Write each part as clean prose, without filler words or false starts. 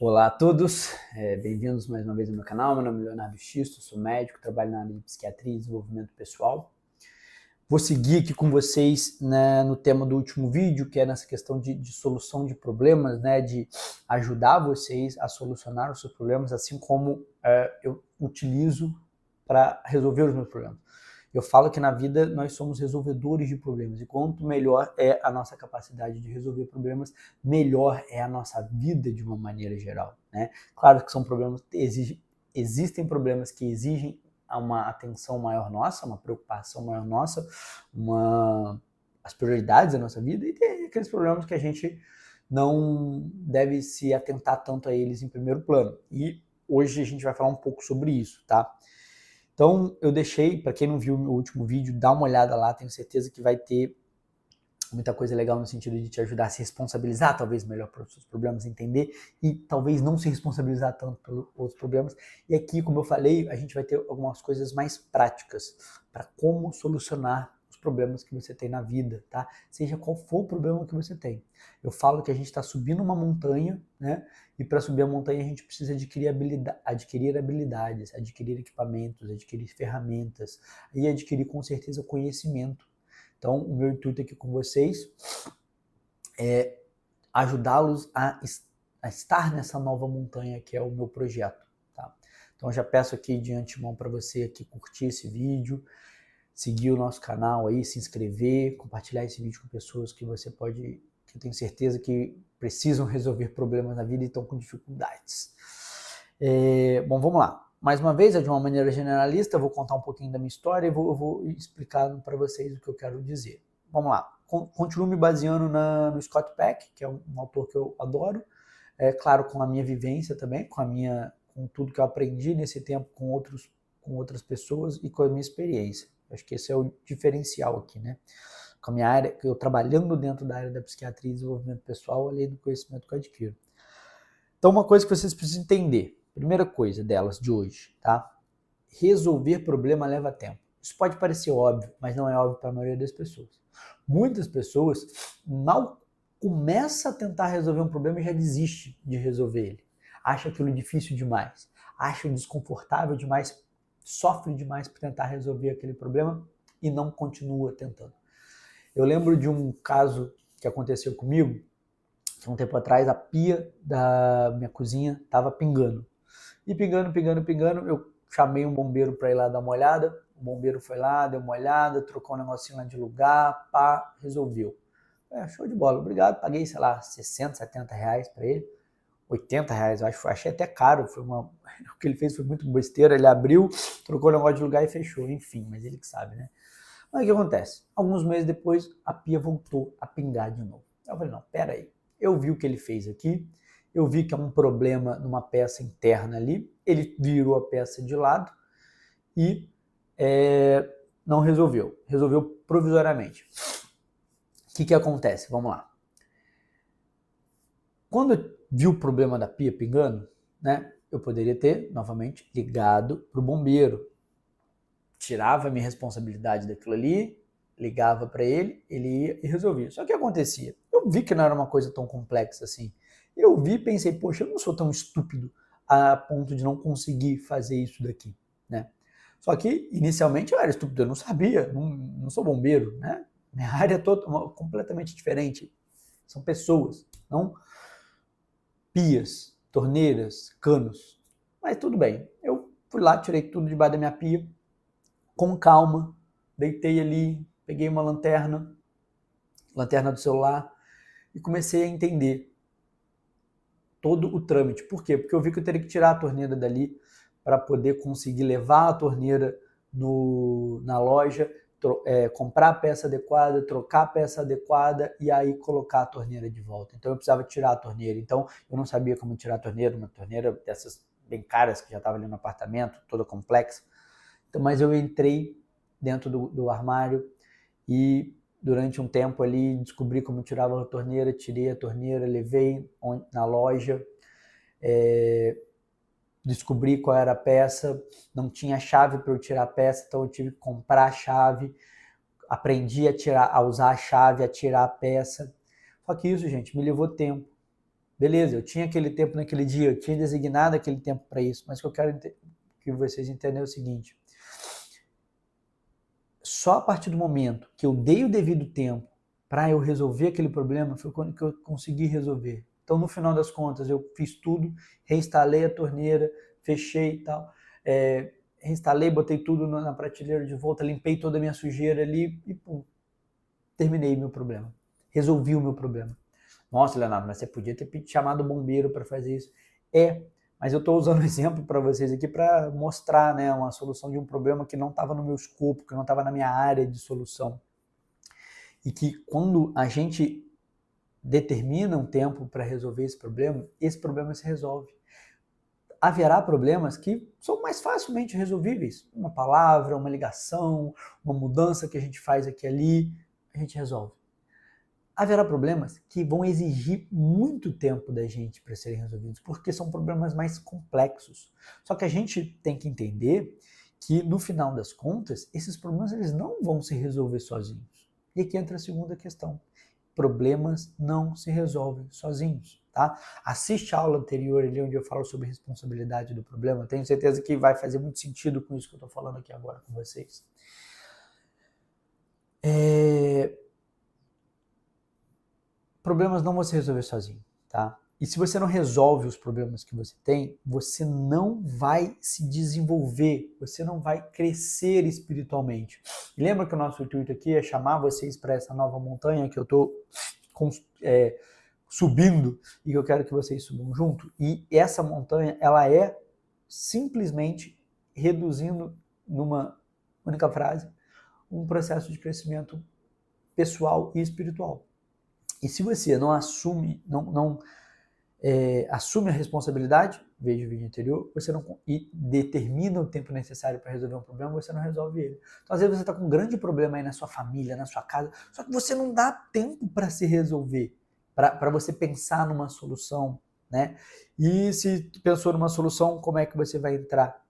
Olá a todos, bem-vindos mais uma vez ao meu canal. Meu nome é Leonardo Xisto, sou médico, trabalho na área de psiquiatria e desenvolvimento pessoal. Vou seguir aqui com vocês, né, no tema do último vídeo, que é nessa questão de solução de problemas, né, de ajudar vocês a solucionar os seus problemas, assim como eu utilizo para resolver os meus problemas. Eu falo que na vida nós somos resolvedores de problemas, e quanto melhor é a nossa capacidade de resolver problemas, melhor é a nossa vida de uma maneira geral, né? Claro que são problemas que existem problemas que exigem uma atenção maior nossa, uma preocupação maior nossa, as prioridades da nossa vida, e tem aqueles problemas que a gente não deve se atentar tanto a eles em primeiro plano. E hoje a gente vai falar um pouco sobre isso, tá? Então, eu deixei, para quem não viu o meu último vídeo, dá uma olhada lá, tenho certeza que vai ter muita coisa legal no sentido de te ajudar a se responsabilizar, talvez melhor pelos seus problemas, entender e talvez não se responsabilizar tanto pelos outros problemas. E aqui, como eu falei, a gente vai ter algumas coisas mais práticas para como solucionar os problemas que você tem na vida, tá? Seja qual for o problema que você tem. Eu falo que a gente está subindo uma montanha, né? E para subir a montanha a gente precisa adquirir habilidades, adquirir equipamentos, adquirir ferramentas e adquirir com certeza conhecimento. Então, o meu intuito aqui com vocês é ajudá-los a estar nessa nova montanha que é o meu projeto, tá? Então, eu já peço aqui de antemão para você aqui curtir esse vídeo, seguir o nosso canal aí, se inscrever, compartilhar esse vídeo com pessoas que você pode, que eu tenho certeza que precisam resolver problemas na vida e estão com dificuldades. Bom, vamos lá. Mais uma vez, de uma maneira generalista, eu vou contar um pouquinho da minha história e eu vou explicar para vocês o que eu quero dizer. Vamos lá. Continuo me baseando no Scott Peck, que é um autor que eu adoro. Claro, com a minha vivência também, com tudo que eu aprendi nesse tempo com outras pessoas e com a minha experiência. Acho que esse é o diferencial aqui, né? Com a minha área, eu trabalhando dentro da área da psiquiatria e desenvolvimento pessoal, além do conhecimento que eu adquiro. Então, uma coisa que vocês precisam entender, primeira coisa delas de hoje, tá? Resolver problema leva tempo. Isso pode parecer óbvio, mas não é óbvio para a maioria das pessoas. Muitas pessoas mal começam a tentar resolver um problema e já desiste de resolver ele. Acha aquilo difícil demais, acha desconfortável demais, sofre demais por tentar resolver aquele problema e não continua tentando. Eu lembro de um caso que aconteceu comigo, que um tempo atrás a pia da minha cozinha estava pingando. E pingando, eu chamei um bombeiro para ir lá dar uma olhada. O bombeiro foi lá, deu uma olhada, trocou um negocinho lá de lugar, pá, resolveu. Show de bola, obrigado. Paguei, sei lá, 60, 70 reais para ele. 80 reais, eu achei até caro. O que ele fez foi muito besteira. Ele abriu, trocou o negócio de lugar e fechou. Enfim, mas ele que sabe, né? Mas o que acontece? Alguns meses depois, a pia voltou a pingar de novo. Eu falei, não, pera aí. Eu vi o que ele fez aqui, eu vi que é um problema numa peça interna ali, ele virou a peça de lado e não resolveu. Resolveu provisoriamente. O que acontece? Vamos lá. Quando eu vi o problema da pia pingando, né, eu poderia ter, novamente, ligado para o bombeiro. Tirava a minha responsabilidade daquilo ali, ligava para ele, ele ia e resolvia. Só que acontecia? Eu vi que não era uma coisa tão complexa assim. Eu vi e pensei, poxa, eu não sou tão estúpido a ponto de não conseguir fazer isso daqui, né? Só que, inicialmente, eu era estúpido, eu não sabia, não sou bombeiro, né? Minha área é completamente diferente. São pessoas, não pias, torneiras, canos. Mas tudo bem, eu fui lá, tirei tudo debaixo da minha pia, com calma, deitei ali, peguei uma lanterna do celular e comecei a entender todo o trâmite. Por quê? Porque eu vi que eu teria que tirar a torneira dali para poder conseguir levar a torneira na loja, comprar a peça adequada, trocar a peça adequada e aí colocar a torneira de volta. Então eu precisava tirar a torneira. Então eu não sabia como tirar a torneira, uma torneira dessas bem caras que já estava ali no apartamento, toda complexa. Então, mas eu entrei dentro do armário e durante um tempo ali descobri como tirava a torneira, tirei a torneira, levei na loja, descobri qual era a peça, não tinha chave para eu tirar a peça, então eu tive que comprar a chave, aprendi a usar a chave, a tirar a peça. Só que isso, gente, me levou tempo. Beleza, eu tinha aquele tempo naquele dia, eu tinha designado aquele tempo para isso, mas o que eu quero que vocês entendam é o seguinte: só a partir do momento que eu dei o devido tempo para eu resolver aquele problema foi quando que eu consegui resolver. Então, no final das contas, eu fiz tudo, reinstalei a torneira, fechei e tal, reinstalei, botei tudo na prateleira de volta, limpei toda a minha sujeira ali e pum, terminei meu problema. Resolvi o meu problema. Nossa, Leonardo, mas você podia ter chamado o bombeiro para fazer isso. Mas eu estou usando o exemplo para vocês aqui para mostrar, né, uma solução de um problema que não estava no meu escopo, que não estava na minha área de solução. E que quando a gente determina um tempo para resolver esse problema se resolve. Haverá problemas que são mais facilmente resolvíveis. Uma palavra, uma ligação, uma mudança que a gente faz aqui e ali, a gente resolve. Haverá problemas que vão exigir muito tempo da gente para serem resolvidos, porque são problemas mais complexos. Só que a gente tem que entender que, no final das contas, esses problemas eles não vão se resolver sozinhos. E aqui entra a segunda questão. Problemas não se resolvem sozinhos, tá? Assiste a aula anterior ali onde eu falo sobre responsabilidade do problema. Tenho certeza que vai fazer muito sentido com isso que eu estou falando aqui agora com vocês. Problemas não vão se resolver sozinho, tá? E se você não resolve os problemas que você tem, você não vai se desenvolver, você não vai crescer espiritualmente. E lembra que o nosso intuito aqui é chamar vocês para essa nova montanha que eu estou subindo e que eu quero que vocês subam junto? E essa montanha, ela é simplesmente reduzindo numa única frase um processo de crescimento pessoal e espiritual. E se você não assume, assume a responsabilidade, veja o vídeo anterior, e determina o tempo necessário para resolver um problema, você não resolve ele. Então, às vezes você está com um grande problema aí na sua família, na sua casa, só que você não dá tempo para se resolver, para você pensar numa solução, né? E se pensou numa solução, como é que você vai entrar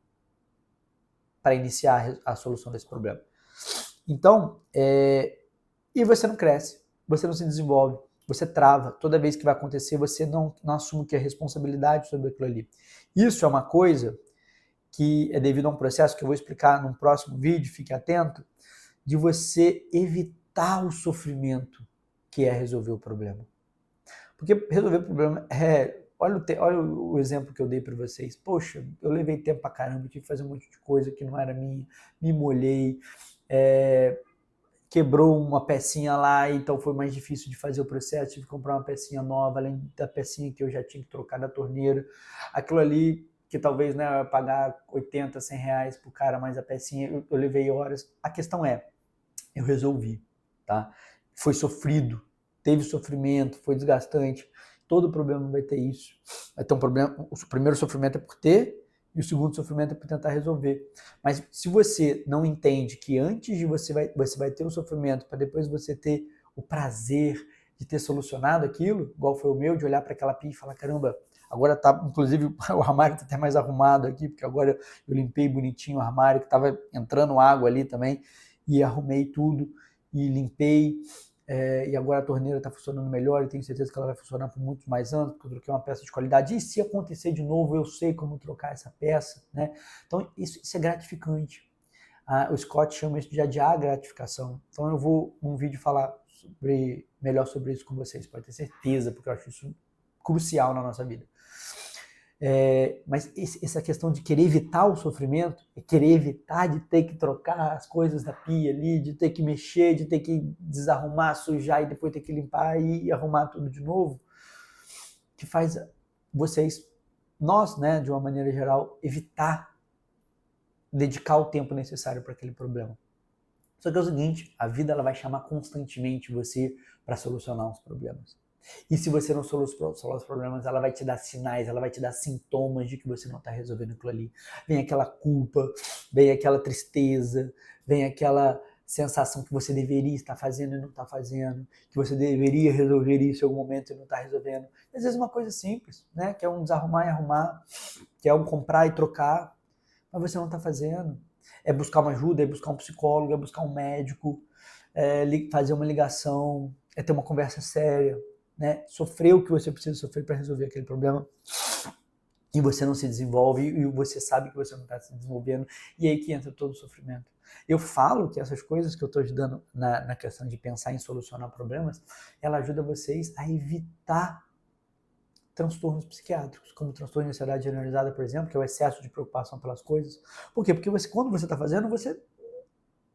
para iniciar a solução desse problema? Então, e você não cresce. Você não se desenvolve, você trava. Toda vez que vai acontecer, você não assume que é responsabilidade sobre aquilo ali. Isso é uma coisa que é devido a um processo que eu vou explicar num próximo vídeo, fique atento, de você evitar o sofrimento que é resolver o problema. Porque resolver o problema olha o exemplo que eu dei para vocês. Poxa, eu levei tempo pra caramba, tive que fazer um monte de coisa que não era minha, me molhei, quebrou uma pecinha lá, então foi mais difícil de fazer o processo, tive que comprar uma pecinha nova, além da pecinha que eu já tinha que trocar da torneira. Aquilo ali, que talvez eu ia pagar 80, 100 reais pro cara, mais a pecinha, eu levei horas. A questão eu resolvi, tá? Foi sofrido, teve sofrimento, foi desgastante. Todo problema vai ter isso. Vai ter um problema, o primeiro sofrimento é por ter, e o segundo sofrimento é por tentar resolver. Mas se você não entende que antes de você vai ter o sofrimento para depois você ter o prazer de ter solucionado aquilo, igual foi o meu, de olhar para aquela pia e falar, caramba, agora tá, inclusive o armário tá até mais arrumado aqui, porque agora eu limpei bonitinho o armário, que estava entrando água ali também, e arrumei tudo, e limpei, e agora a torneira está funcionando melhor e tenho certeza que ela vai funcionar por muitos mais anos, porque eu troquei uma peça de qualidade. E se acontecer de novo, eu sei como trocar essa peça, né? Então, isso é gratificante. O Scott chama isso de adiar a gratificação. Então, eu vou, num vídeo, falar melhor sobre isso com vocês, pode ter certeza, porque eu acho isso crucial na nossa vida. Mas essa questão de querer evitar o sofrimento, querer evitar de ter que trocar as coisas da pia ali, de ter que mexer, de ter que desarrumar, sujar e depois ter que limpar e arrumar tudo de novo, que faz nós, né, de uma maneira geral, evitar dedicar o tempo necessário para aquele problema. Só que é o seguinte, a vida ela vai chamar constantemente você para solucionar os problemas. E se você não solucionar os problemas, ela vai te dar sinais, ela vai te dar sintomas de que você não está resolvendo aquilo ali. Vem aquela culpa, vem aquela tristeza, vem aquela sensação que você deveria estar fazendo e não está fazendo, que você deveria resolver isso em algum momento e não está resolvendo. Às vezes uma coisa simples, né? Que é um desarrumar e arrumar, que é um comprar e trocar, mas você não está fazendo. É buscar uma ajuda, é buscar um psicólogo, é buscar um médico, é fazer uma ligação, é ter uma conversa séria. né, sofrer o que você precisa sofrer para resolver aquele problema, e você não se desenvolve, e você sabe que você não está se desenvolvendo, e aí que entra todo o sofrimento. Eu falo que essas coisas que eu estou ajudando na questão de pensar em solucionar problemas, ela ajuda vocês a evitar transtornos psiquiátricos, como transtorno de ansiedade generalizada, por exemplo, que é o excesso de preocupação pelas coisas. Por quê? Porque quando você está fazendo, você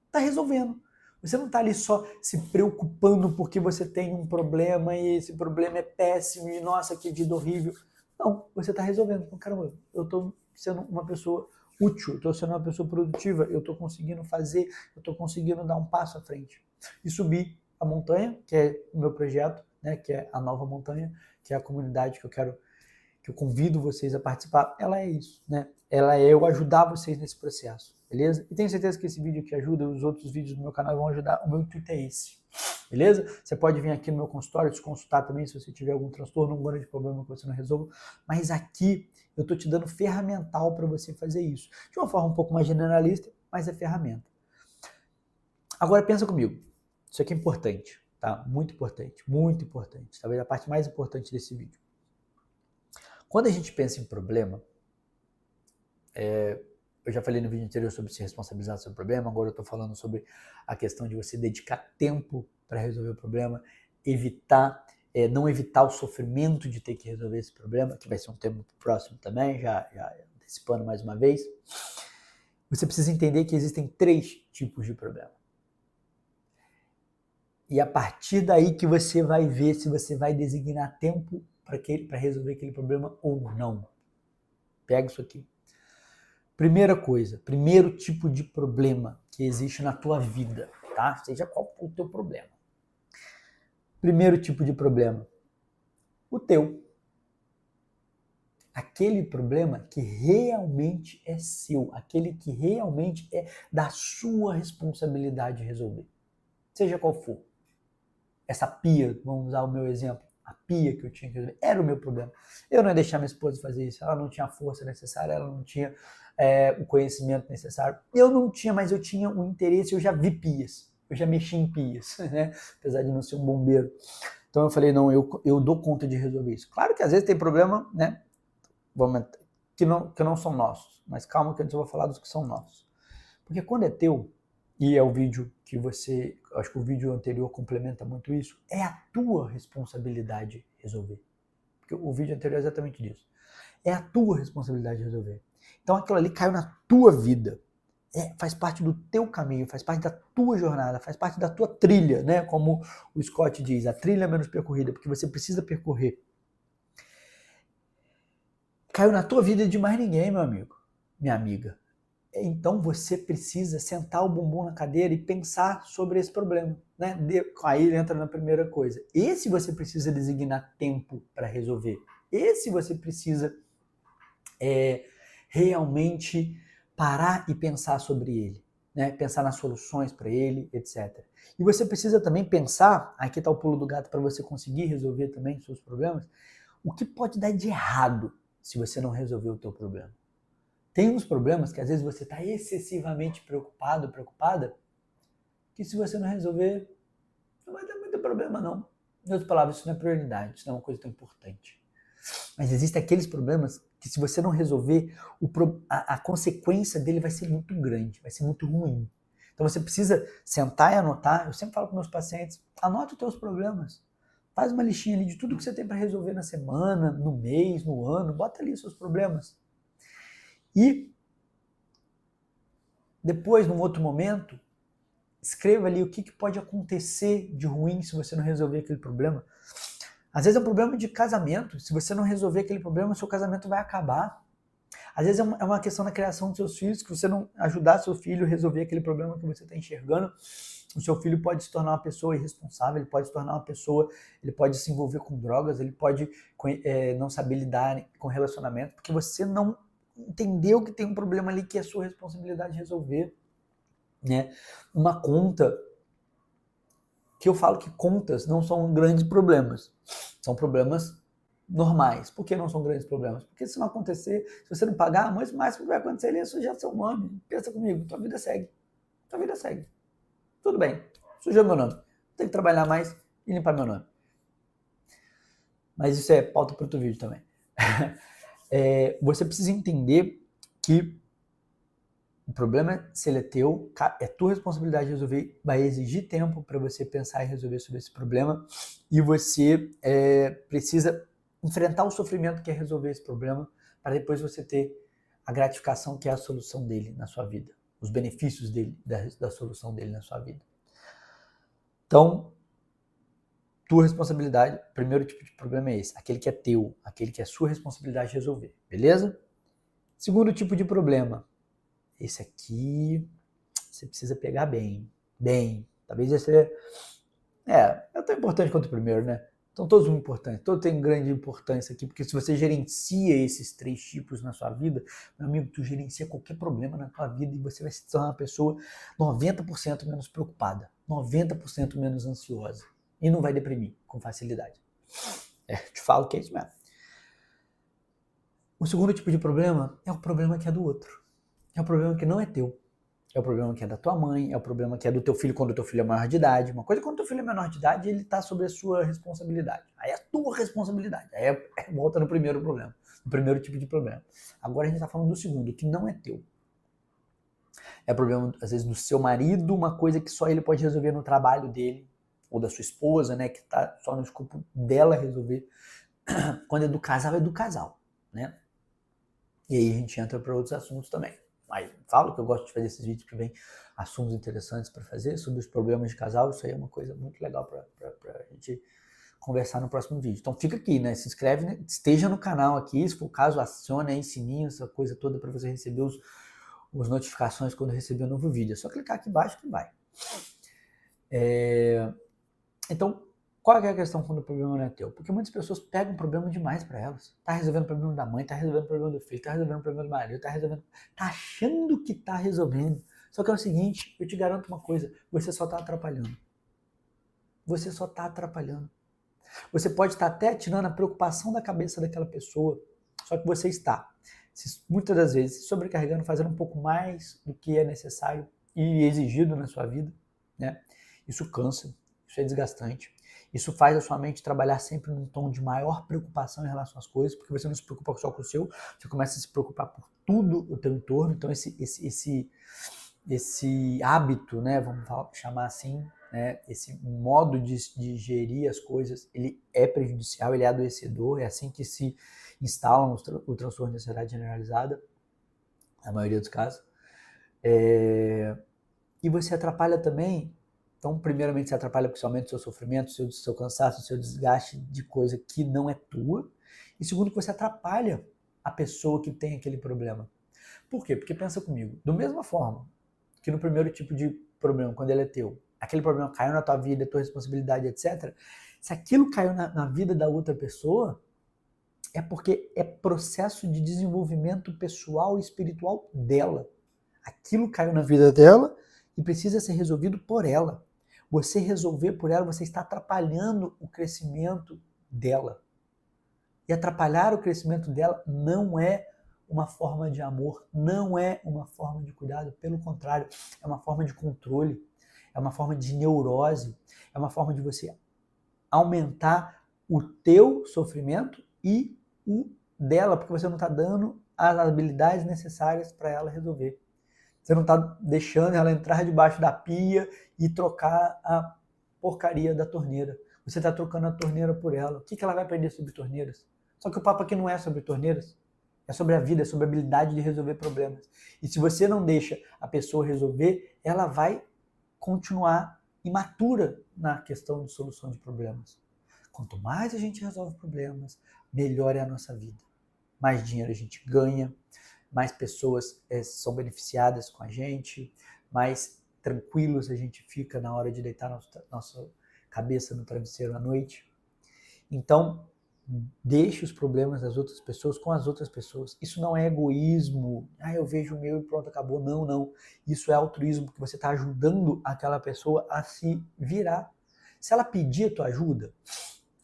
está resolvendo. Você não está ali só se preocupando porque você tem um problema e esse problema é péssimo e nossa, que vida horrível. Não, você está resolvendo. Então, caramba, eu estou sendo uma pessoa útil, estou sendo uma pessoa produtiva, eu estou conseguindo fazer, eu estou conseguindo dar um passo à frente. E subir a montanha, que é o meu projeto, né, que é a Nova Montanha, que é a comunidade que eu convido vocês a participar, ela é isso, né? Ela é eu ajudar vocês nesse processo, beleza? E tenho certeza que esse vídeo aqui ajuda, os outros vídeos do meu canal vão ajudar, o meu intuito é esse, beleza? Você pode vir aqui no meu consultório, te consultar também se você tiver algum transtorno, um grande problema que você não resolva, mas aqui eu estou te dando ferramental para você fazer isso, de uma forma um pouco mais generalista, mas é ferramenta. Agora pensa comigo, isso aqui é importante, tá? Muito importante, talvez a parte mais importante desse vídeo. Quando a gente pensa em problema, eu já falei no vídeo anterior sobre se responsabilizar sobre o problema, agora eu estou falando sobre a questão de você dedicar tempo para resolver o problema, não evitar o sofrimento de ter que resolver esse problema, que vai ser um tema próximo também, já antecipando mais uma vez. Você precisa entender que existem 3 tipos de problema. E a partir daí que você vai ver se você vai designar tempo para resolver aquele problema ou não. Pega isso aqui. Primeira coisa, primeiro tipo de problema que existe na tua vida, tá? Seja qual for o teu problema. Primeiro tipo de problema, o teu. Aquele problema que realmente é seu, aquele que realmente é da sua responsabilidade resolver. Seja qual for. Essa pia, vamos usar o meu exemplo, a pia que eu tinha que resolver, era o meu problema. Eu não ia deixar minha esposa fazer isso, ela não tinha a força necessária, ela não tinha o conhecimento necessário. Eu não tinha, mas eu tinha um interesse, eu já vi pias, eu já mexi em pias, né? Apesar de não ser um bombeiro. Então eu falei, não, eu dou conta de resolver isso. Claro que às vezes tem problema, né, que não são nossos, mas calma que antes eu vou falar dos que são nossos. Porque quando é teu, e é o vídeo que você, acho que o vídeo anterior complementa muito isso, é a tua responsabilidade resolver. Porque o vídeo anterior é exatamente disso. É a tua responsabilidade resolver. Então aquilo ali caiu na tua vida. Faz parte do teu caminho, faz parte da tua jornada, faz parte da tua trilha, né? Como o Scott diz, a trilha menos percorrida, porque você precisa percorrer. Caiu na tua vida de mais ninguém, meu amigo, minha amiga. Então você precisa sentar o bumbum na cadeira e pensar sobre esse problema, né? Aí ele entra na primeira coisa. Esse você precisa designar tempo para resolver. Esse você precisa realmente parar e pensar sobre ele, né? Pensar nas soluções para ele, etc. E você precisa também pensar, aqui está o pulo do gato para você conseguir resolver também seus problemas, o que pode dar de errado se você não resolver o teu problema. Tem uns problemas que às vezes você está excessivamente preocupada, que se você não resolver, não vai dar muito problema não. Em outras palavras, isso não é prioridade, isso não é uma coisa tão importante. Mas existem aqueles problemas que se você não resolver, a consequência dele vai ser muito grande, vai ser muito ruim. Então você precisa sentar e anotar. Eu sempre falo para meus pacientes, anota os teus problemas. Faz uma listinha ali de tudo que você tem para resolver na semana, no mês, no ano, bota ali os seus problemas. E depois, num outro momento, escreva ali o que pode acontecer de ruim se você não resolver aquele problema. Às vezes é um problema de casamento. Se você não resolver aquele problema, o seu casamento vai acabar. Às vezes é uma questão da criação dos seus filhos, que você não ajudar seu filho a resolver aquele problema que você está enxergando, o seu filho pode se tornar uma pessoa irresponsável, ele pode se tornar uma pessoa, ele pode se envolver com drogas, ele pode não saber lidar com relacionamento, porque você não entendeu que tem um problema ali que é sua responsabilidade resolver, né? Uma conta, que eu falo que contas não são grandes problemas, são problemas normais. Por que não são grandes problemas? Porque se não acontecer, se você não pagar, mas o máximo que vai acontecer ali é sujar seu nome. Pensa comigo, tua vida segue. Tua vida segue. Tudo bem, sujou meu nome. Tem que trabalhar mais e limpar meu nome. Mas isso é pauta para outro vídeo também. Você precisa entender que o problema, se ele é teu, é tua responsabilidade de resolver, vai exigir tempo para você pensar e resolver sobre esse problema, e você precisa enfrentar o sofrimento que é resolver esse problema, para depois você ter a gratificação que é a solução dele na sua vida, os benefícios dele, da solução dele na sua vida. Então, tua responsabilidade, o primeiro tipo de problema é esse, aquele que é teu, aquele que é sua responsabilidade resolver, beleza? Segundo tipo de problema, esse aqui você precisa pegar bem. Talvez esse é tão importante quanto o primeiro, né? Então todos são importantes, todos têm grande importância aqui, porque se você gerencia esses 3 tipos na sua vida, meu amigo, tu gerencia qualquer problema na tua vida e você vai se tornar uma pessoa 90% menos preocupada, 90% menos ansiosa e não vai deprimir com facilidade. Te falo que é isso mesmo. O segundo tipo de problema é o problema que é do outro. É o problema que não é teu. É o problema que é da tua mãe, é o problema que é do teu filho quando o teu filho é maior de idade. Uma coisa é quando o teu filho é menor de idade, ele está sob a sua responsabilidade. Aí é a tua responsabilidade. Aí volta no primeiro problema, no primeiro tipo de problema. Agora a gente está falando do segundo, que não é teu. É problema, às vezes, do seu marido, uma coisa que só ele pode resolver no trabalho dele, ou da sua esposa, né, que está só no escopo dela resolver. Quando é do casal, né? E aí a gente entra para outros assuntos também. Aí falo que eu gosto de fazer esses vídeos que vem assuntos interessantes para fazer sobre os problemas de casal. Isso aí é uma coisa muito legal para a gente conversar no próximo vídeo. Então fica aqui, né? Se inscreve, né? Esteja no canal aqui, se for o caso, acione aí sininho, essa coisa toda para você receber as notificações quando receber um novo vídeo. É só clicar aqui embaixo que vai. Então, qual é a questão quando o problema não é teu? Porque muitas pessoas pegam um problema demais para elas. Tá resolvendo o problema da mãe, tá resolvendo o problema do filho, tá resolvendo o problema do marido, tá achando que tá resolvendo. Só que é o seguinte, eu te garanto uma coisa, você só tá atrapalhando. Você só tá atrapalhando. Você pode estar até tirando a preocupação da cabeça daquela pessoa, só que você está, muitas das vezes, sobrecarregando, fazendo um pouco mais do que é necessário e exigido na sua vida, né? Isso cansa, isso é desgastante. Isso faz a sua mente trabalhar sempre num tom de maior preocupação em relação às coisas, porque você não se preocupa só com o seu, você começa a se preocupar por tudo o teu entorno. Então esse hábito, né, vamos chamar assim, né, esse modo de gerir as coisas, ele é prejudicial, ele é adoecedor, é assim que se instala o transtorno de ansiedade generalizada, na maioria dos casos. E você atrapalha também. Então, primeiramente, você atrapalha principalmente o seu sofrimento, o seu cansaço, o seu desgaste de coisa que não é tua. E segundo, que você atrapalha a pessoa que tem aquele problema. Por quê? Porque pensa comigo, da mesma forma que no primeiro tipo de problema, quando ele é teu, aquele problema caiu na tua vida, tua responsabilidade, etc. Se aquilo caiu na vida da outra pessoa, é porque é processo de desenvolvimento pessoal e espiritual dela. Aquilo caiu na vida dela e precisa ser resolvido por ela. Você resolver por ela, você está atrapalhando o crescimento dela. E atrapalhar o crescimento dela não é uma forma de amor, não é uma forma de cuidado, pelo contrário, é uma forma de controle, é uma forma de neurose, é uma forma de você aumentar o teu sofrimento e o dela, porque você não está dando as habilidades necessárias para ela resolver. Você não está deixando ela entrar debaixo da pia e trocar a porcaria da torneira. Você está trocando a torneira por ela. O que ela vai aprender sobre torneiras? Só que o papo aqui não é sobre torneiras. É sobre a vida, é sobre a habilidade de resolver problemas. E se você não deixa a pessoa resolver, ela vai continuar imatura na questão de solução de problemas. Quanto mais a gente resolve problemas, melhor é a nossa vida. Mais dinheiro a gente ganha, mais pessoas são beneficiadas com a gente, mais tranquilos a gente fica na hora de deitar nossa cabeça no travesseiro à noite. Então, deixe os problemas das outras pessoas com as outras pessoas. Isso não é egoísmo. Eu vejo o meu e pronto, acabou. Não, não. Isso é altruísmo, porque você está ajudando aquela pessoa a se virar. Se ela pedir a tua ajuda,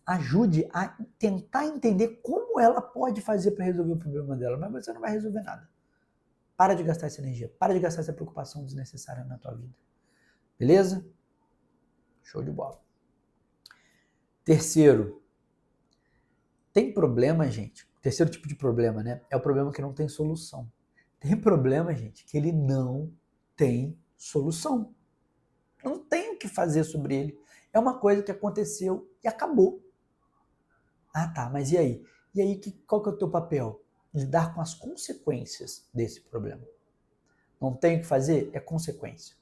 ajude a tentar entender como ela pode fazer para resolver o problema dela, mas você não vai resolver nada. Para de gastar essa energia, para de gastar essa preocupação desnecessária na tua vida. Beleza? Show de bola. Terceiro, Tem problema, gente, o terceiro tipo de problema, né, é o problema que não tem solução. Tem problema, gente, que ele não tem solução. Não tem o que fazer sobre ele. É uma coisa que aconteceu e acabou. Ah, tá, mas e aí? E aí, qual que é o teu papel? Lidar com as consequências desse problema. Não tem o que fazer? É consequência.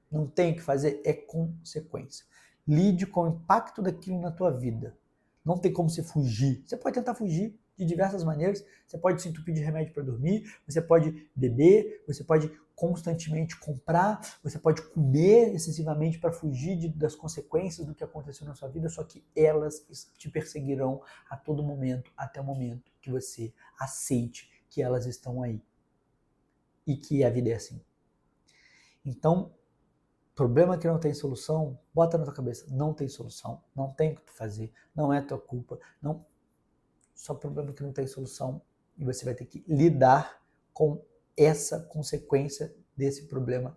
Não tem o que fazer? É consequência. Lide com o impacto daquilo na tua vida. Não tem como você fugir. Você pode tentar fugir de diversas maneiras. Você pode se entupir de remédio para dormir, você pode beber, você pode constantemente comprar, você pode comer excessivamente para fugir das consequências do que aconteceu na sua vida, só que elas te perseguirão a todo momento, até o momento que você aceite que elas estão aí. E que a vida é assim. Então, problema que não tem solução, bota na tua cabeça, não tem solução, não tem o que tu fazer, não é tua culpa, não, só problema que não tem solução e você vai ter que lidar com essa consequência desse problema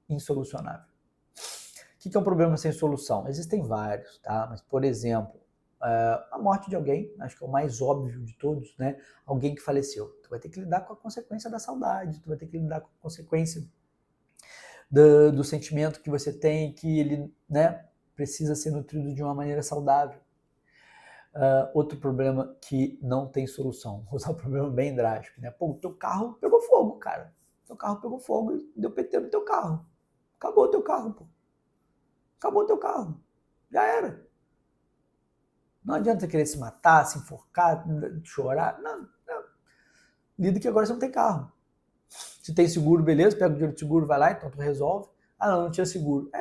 insolucionável. O que é um problema sem solução? Existem vários, tá? Mas, por exemplo, a morte de alguém, acho que é o mais óbvio de todos, né? Alguém que faleceu. Tu vai ter que lidar com a consequência da saudade, tu vai ter que lidar com a consequência do sentimento que você tem, que ele, né, precisa ser nutrido de uma maneira saudável. Outro problema que não tem solução, vou usar um problema bem drástico, né? Pô, o teu carro pegou fogo, cara. Teu carro pegou fogo e deu PT no teu carro. Acabou o teu carro, pô. Acabou o teu carro. Já era. Não adianta você querer se matar, se enforcar, chorar. Não. Lida que agora você não tem carro. Se tem seguro, beleza, pega o dinheiro do seguro, vai lá, então tu resolve. Ah, não tinha seguro.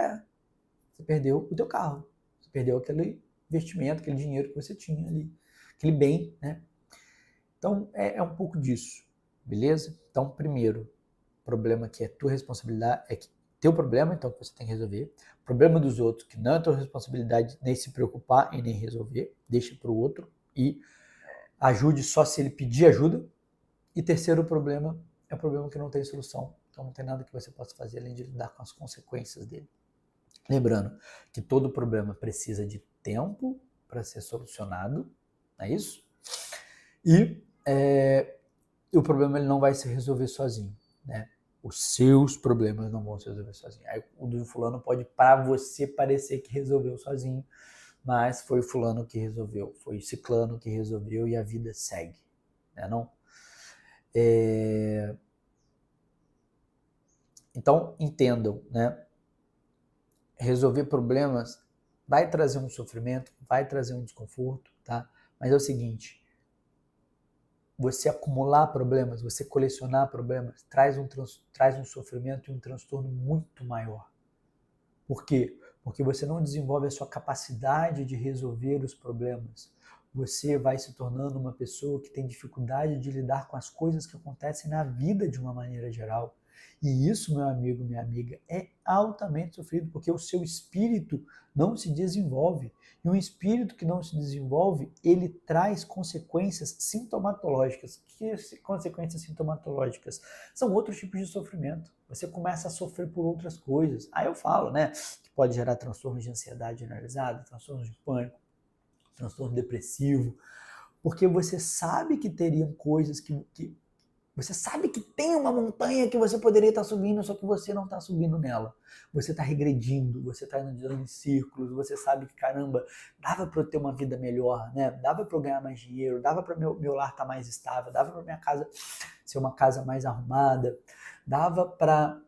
Você perdeu o teu carro. Você perdeu aquele investimento, aquele dinheiro que você tinha ali. Aquele bem, né? Então, é um pouco disso, beleza? Então, primeiro, problema que é tua responsabilidade, é que teu problema, então, que você tem que resolver. Problema dos outros, que não é tua responsabilidade nem se preocupar e nem resolver. Deixa para o outro e ajude só se ele pedir ajuda. E terceiro problema é o problema que não tem solução. Então não tem nada que você possa fazer além de lidar com as consequências dele. Lembrando que todo problema precisa de tempo para ser solucionado, não é isso? E o problema ele não vai se resolver sozinho, né? Os seus problemas não vão se resolver sozinho. Aí o do fulano pode para você parecer que resolveu sozinho, mas foi o fulano que resolveu, foi o ciclano que resolveu e a vida segue, né? Não? Então, entendam, né? Resolver problemas vai trazer um sofrimento, vai trazer um desconforto, tá? Mas é o seguinte, você acumular problemas, você colecionar problemas, traz um sofrimento e um transtorno muito maior. Por quê? Porque você não desenvolve a sua capacidade de resolver os problemas. Você vai se tornando uma pessoa que tem dificuldade de lidar com as coisas que acontecem na vida de uma maneira geral. E isso, meu amigo, minha amiga, é altamente sofrido, porque o seu espírito não se desenvolve. E um espírito que não se desenvolve, ele traz consequências sintomatológicas. Que consequências sintomatológicas? São outros tipos de sofrimento. Você começa a sofrer por outras coisas. Aí eu falo, né, que pode gerar transtornos de ansiedade generalizada, transtornos de pânico, transtorno depressivo, porque você sabe que teriam coisas que você sabe que tem uma montanha que você poderia estar subindo, só que você não está subindo nela. Você está regredindo, você está indo em círculos, você sabe que, caramba, dava para eu ter uma vida melhor, né? Dava para eu ganhar mais dinheiro, dava para meu lar estar mais estável, dava para minha casa ser uma casa mais arrumada, dava para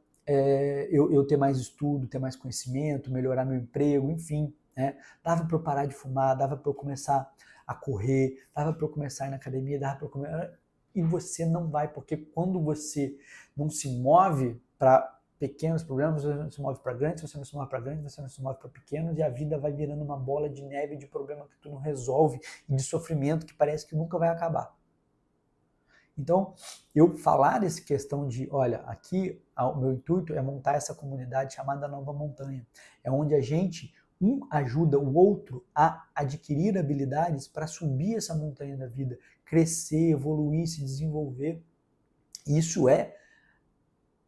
eu ter mais estudo, ter mais conhecimento, melhorar meu emprego, enfim, né? Dava para eu parar de fumar, dava para eu começar a correr, dava para eu começar a ir na academia, dava para eu comer... E você não vai, porque quando você não se move para pequenos problemas, você não se move para grandes, você não se move para grandes, você não se move para pequenos, e a vida vai virando uma bola de neve de problema que tu não resolve e de sofrimento que parece que nunca vai acabar. Então, eu falar dessa questão de, olha, aqui o meu intuito é montar essa comunidade chamada Nova Montanha. É onde a gente, um ajuda o outro a adquirir habilidades para subir essa montanha da vida, crescer, evoluir, se desenvolver. Isso é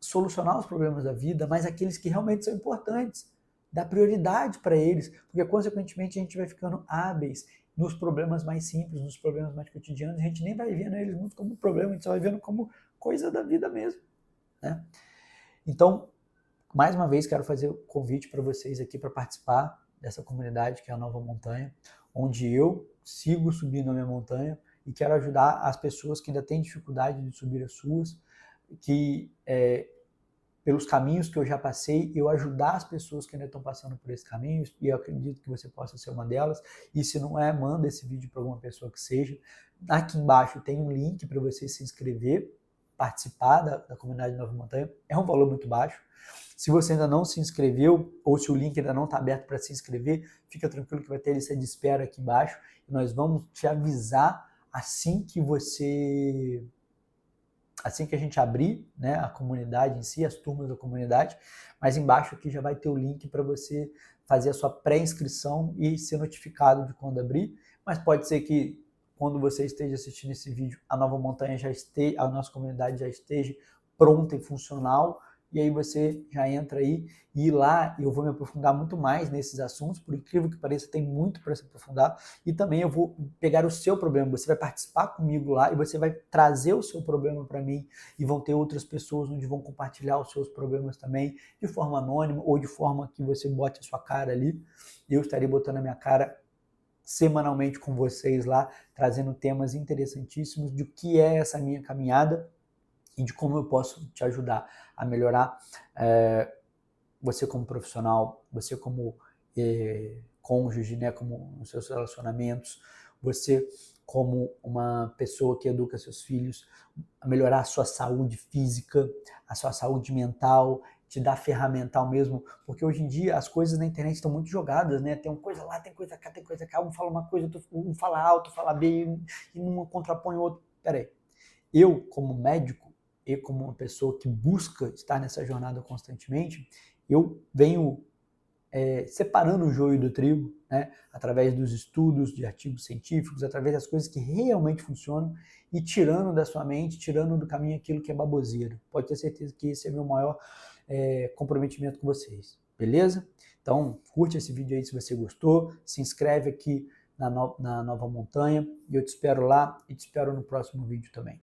solucionar os problemas da vida, mas aqueles que realmente são importantes. Dar prioridade para eles, porque consequentemente a gente vai ficando hábeis nos problemas mais simples, nos problemas mais cotidianos. A gente nem vai vendo eles muito como problema, a gente só vai vendo como coisa da vida mesmo, né? Então, mais uma vez, quero fazer o convite para vocês aqui para participar dessa comunidade que é a Nova Montanha, onde eu sigo subindo a minha montanha e quero ajudar as pessoas que ainda têm dificuldade de subir as suas, que pelos caminhos que eu já passei, eu ajudar as pessoas que ainda estão passando por esse caminho, e eu acredito que você possa ser uma delas. E se não é, manda esse vídeo para alguma pessoa que seja. Aqui embaixo tem um link para você se inscrever, participar da comunidade Nova Montanha. É um valor muito baixo. Se você ainda não se inscreveu, ou se o link ainda não está aberto para se inscrever, fica tranquilo que vai ter lista de espera aqui embaixo. E nós vamos te avisar assim que a gente abrir, né, a comunidade em si, as turmas da comunidade, mas embaixo aqui já vai ter o link para você fazer a sua pré-inscrição e ser notificado de quando abrir. Mas pode ser que quando você esteja assistindo esse vídeo, a Nova Montanha já esteja, a nossa comunidade já esteja pronta e funcional, e aí você já entra aí, e lá eu vou me aprofundar muito mais nesses assuntos, por incrível que pareça, tem muito para se aprofundar, e também eu vou pegar o seu problema, você vai participar comigo lá, e você vai trazer o seu problema para mim, e vão ter outras pessoas onde vão compartilhar os seus problemas também, de forma anônima, ou de forma que você bote a sua cara ali. Eu estarei botando a minha cara semanalmente com vocês lá, trazendo temas interessantíssimos de o que é essa minha caminhada, e de como eu posso te ajudar a melhorar você como profissional, você como cônjuge, né, como nos seus relacionamentos, você como uma pessoa que educa seus filhos, a melhorar a sua saúde física, a sua saúde mental, te dar ferramental mesmo, porque hoje em dia as coisas na internet estão muito jogadas, né? Tem uma coisa lá, tem coisa cá, tem coisa cá, um fala uma coisa, um fala A, outro fala B, e um contrapõe o outro. Peraí, eu como médico, e como uma pessoa que busca estar nessa jornada constantemente, eu venho separando o joio do trigo, né, através dos estudos, de artigos científicos, através das coisas que realmente funcionam e tirando da sua mente, tirando do caminho aquilo que é baboseira. Pode ter certeza que esse é meu maior comprometimento com vocês, beleza? Então, curte esse vídeo aí se você gostou, se inscreve aqui na Nova Montanha e eu te espero lá e te espero no próximo vídeo também.